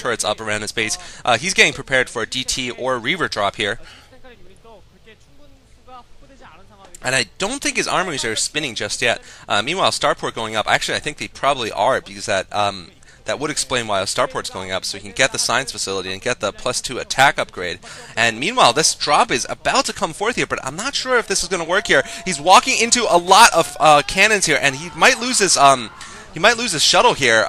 turrets up around his base. He's getting prepared for a DT or a Reaver drop here. And I don't think his armories are spinning just yet. Meanwhile, Starport going up. Actually, I think they probably are, because that would explain why a Starport's going up, so he can get the Science Facility and get the +2 attack upgrade. And meanwhile, this drop is about to come forth here, but I'm not sure if this is going to work here. He's walking into a lot of cannons here, and he might lose his shuttle here.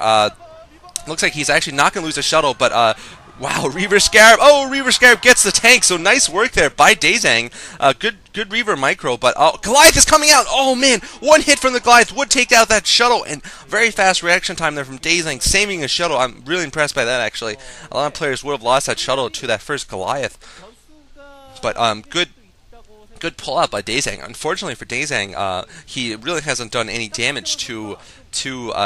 Looks like he's actually not going to lose his shuttle, but wow, Reaver Scarab. Oh, Reaver Scarab gets the tank, so nice work there by Daezang. Good Reaver micro, but Goliath is coming out. Oh man, one hit from the Goliath would take out that shuttle, and very fast reaction time there from Daezang, saving a shuttle. I'm really impressed by that, actually. A lot of players would have lost that shuttle to that first Goliath. But good pull out by Daezang. Unfortunately for Daezang, he really hasn't done any damage to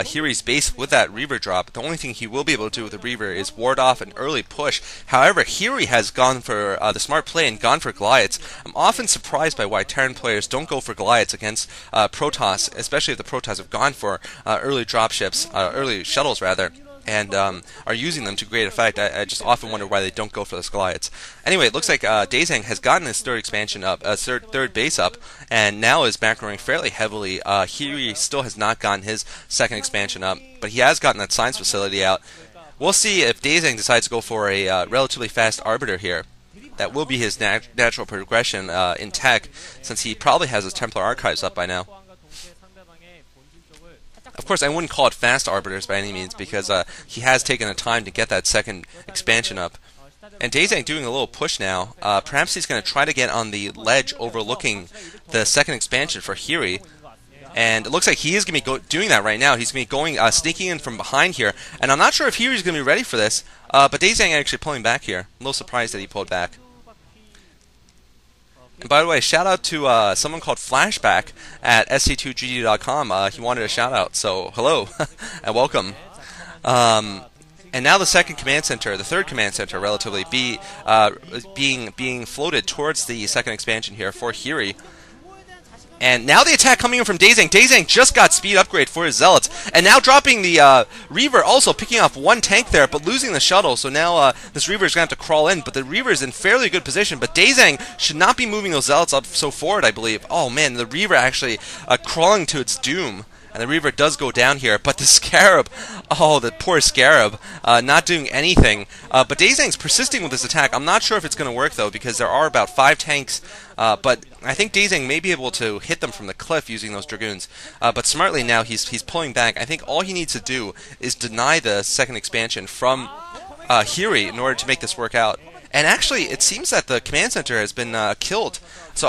Hery's base with that Reaver drop. The only thing he will be able to do with the Reaver is ward off an early push. However, Hery has gone for the smart play and gone for Goliaths. I'm often surprised by why Terran players don't go for Goliaths against Protoss, especially if the Protoss have gone for early dropships, early shuttles rather, and are using them to great effect. I just often wonder why they don't go for the Goliaths. Anyway, it looks like Daezang has gotten his third expansion up, third base up, and now is macroing fairly heavily. He still has not gotten his second expansion up, but he has gotten that Science Facility out. We'll see if Daezang decides to go for a relatively fast Arbiter here. That will be his natural progression in tech, since he probably has his Templar Archives up by now. Of course, I wouldn't call it fast Arbiters by any means, because he has taken the time to get that second expansion up. And Daezang doing a little push now. Perhaps he's going to try to get on the ledge overlooking the second expansion for Hery. And it looks like he is going to be doing that right now. He's going to be going, sneaking in from behind here. And I'm not sure if Hery's going to be ready for this, but Daezang actually pulling back here. A little surprised that he pulled back. And by the way, shout out to someone called Flashback at sc2gd.com. He wanted a shout out, so hello and welcome. And now the second command center, the third command center, relatively being floated towards the second expansion here for Hery. And now the attack coming in from Daezang. Daezang just got speed upgrade for his Zealots. And now dropping the Reaver, also picking off one tank there, but losing the shuttle. So now this Reaver is going to have to crawl in. But the Reaver is in fairly good position. But Daezang should not be moving those Zealots up so forward, I believe. Oh man, the Reaver actually crawling to its doom. And the Reaver does go down here, but the Scarab, oh, the poor Scarab, not doing anything. But Daezang's persisting with this attack. I'm not sure if it's going to work, though, because there are about 5 tanks. But I think Daezang may be able to hit them from the cliff using those Dragoons. But smartly now, he's pulling back. I think all he needs to do is deny the second expansion from Hery in order to make this work out. And actually, it seems that the command center has been killed. So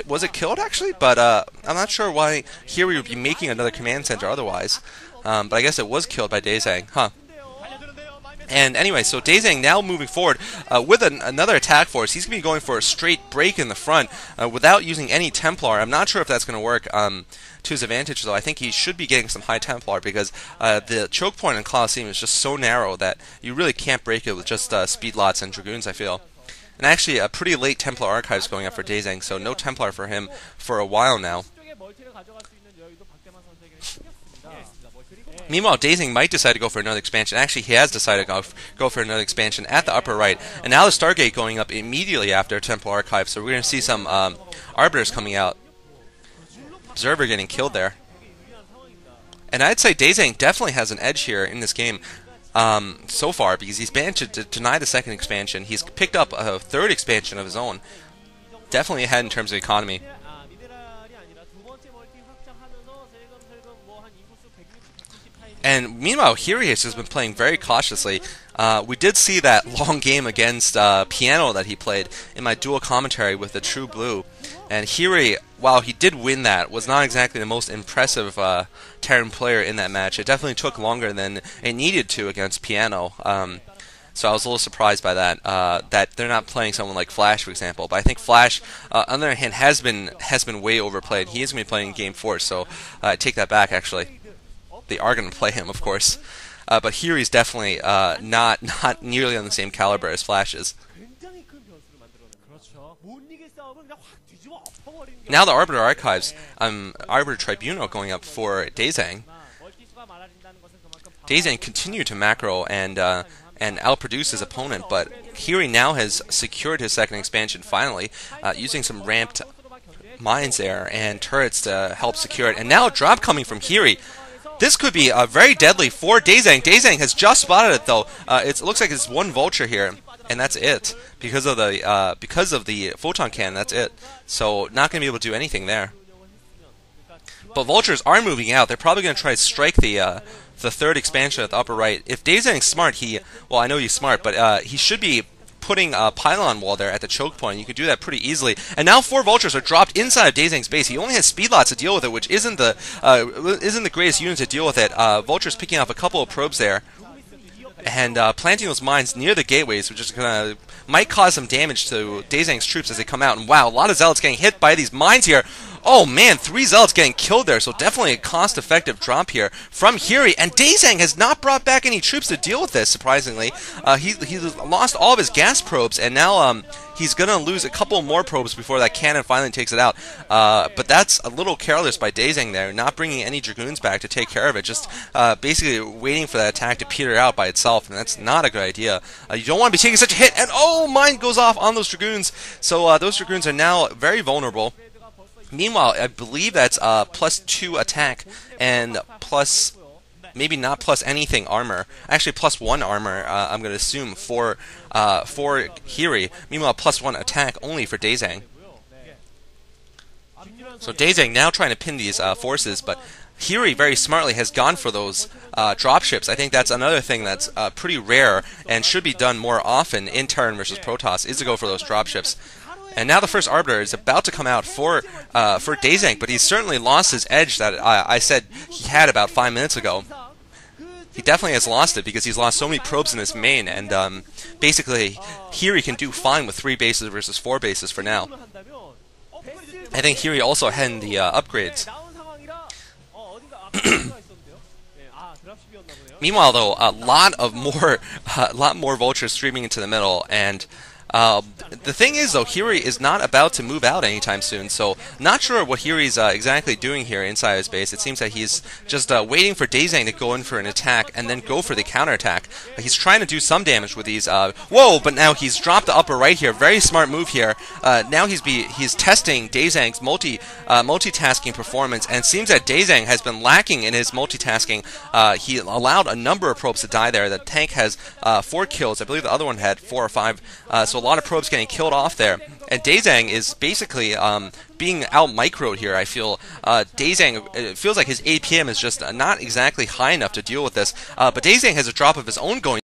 was it killed actually? But I'm not sure why Hery would be making another command center otherwise. But I guess it was killed by Daezang, huh? And anyway, so Daezang now moving forward with another attack force. He's going to be going for a straight break in the front without using any Templar. I'm not sure if that's going to work to his advantage, though. I think he should be getting some high Templar because the choke point in Colosseum is just so narrow that you really can't break it with just speed lots and Dragoons, I feel. And actually, a pretty late Templar Archives going up for Daezang, so no Templar for him for a while now. Meanwhile, Daezang might decide to go for another expansion. Actually, he has decided to go for another expansion at the upper right. And now the Stargate going up immediately after Templar Archive, so we're going to see some Arbiters coming out. Observer getting killed there. And I'd say Daezang definitely has an edge here in this game so far, because he's managed to deny the second expansion. He's picked up a third expansion of his own. Definitely ahead in terms of economy. And meanwhile, Hery has just been playing very cautiously. We did see that long game against Piano that he played in my dual commentary with the True Blue. And Hery, while he did win that, was not exactly the most impressive Terran player in that match. It definitely took longer than it needed to against Piano. So I was a little surprised by that, that they're not playing someone like Flash, for example. But I think Flash, on the other hand, has been way overplayed. He is going to be playing Game 4, so I take that back, actually. They are going to play him, of course. But Hery's definitely not nearly on the same caliber as Flash is. Now the Arbiter Archives, Arbiter Tribunal going up for Daezang. Daezang continued to macro and and outproduce his opponent, but Hery now has secured his second expansion finally, using some ramped mines there and turrets to help secure it. And now a drop coming from Hery. This could be very deadly for Daezang. Daezang has just spotted it though. It looks like it's one vulture here, and that's it because of the photon cannon. That's it. So not going to be able to do anything there. But vultures are moving out. They're probably going to try to strike the third expansion at the upper right. If Daezang's smart, well, I know he's smart, but he should be putting a pylon wall there at the choke point. You can do that pretty easily. And now 4 vultures are dropped inside of Daezang's base. He only has speed lots to deal with it, which isn't the greatest unit to deal with it. Vultures picking off a couple of probes there, and planting those mines near the gateways, which is gonna might cause some damage to Daezang's troops as they come out. And wow, a lot of zealots getting hit by these mines here. Oh man, 3 zealots getting killed there, so definitely a cost-effective drop here from Hery. And Daezang has not brought back any troops to deal with this, surprisingly. He lost all of his gas probes, and now he's going to lose a couple more probes before that cannon finally takes it out. But that's a little careless by Daezang there, not bringing any Dragoons back to take care of it, just basically waiting for that attack to peter out by itself, and that's not a good idea. You don't want to be taking such a hit, and oh, mine goes off on those Dragoons. So those Dragoons are now very vulnerable. Meanwhile, I believe that's +2 attack and plus, maybe not plus anything armor. Actually, +1 armor. I'm going to assume for Hery. Meanwhile, +1 attack only for Daezang. So Daezang now trying to pin these forces, but Hery very smartly has gone for those dropships. I think that's another thing that's pretty rare and should be done more often in Terran versus Protoss, is to go for those dropships. And now the first Arbiter is about to come out for Daezang, but he's certainly lost his edge that I said he had about 5 minutes ago. He definitely has lost it because he's lost so many probes in his main, and basically Hery can do fine with 3 bases versus 4 bases for now. I think Hery also had the upgrades. Meanwhile, though, a lot more vultures streaming into the middle, and the thing is, though, Hery is not about to move out anytime soon, so not sure what Hery's exactly doing here inside his base. It seems that he's just waiting for Daezang to go in for an attack and then go for the counterattack. He's trying to do some damage with these. Whoa! But now he's dropped the upper right here. Very smart move here. Now he's testing Daezang's multitasking performance, and it seems that Daezang has been lacking in his multitasking. He allowed a number of probes to die there. The tank has 4 kills. I believe the other one had 4 or 5. So a lot of probes getting killed off there. And Daezang is basically being out-microed here, I feel. Daezang, it feels like his APM is just not exactly high enough to deal with this. But Daezang has a drop of his own going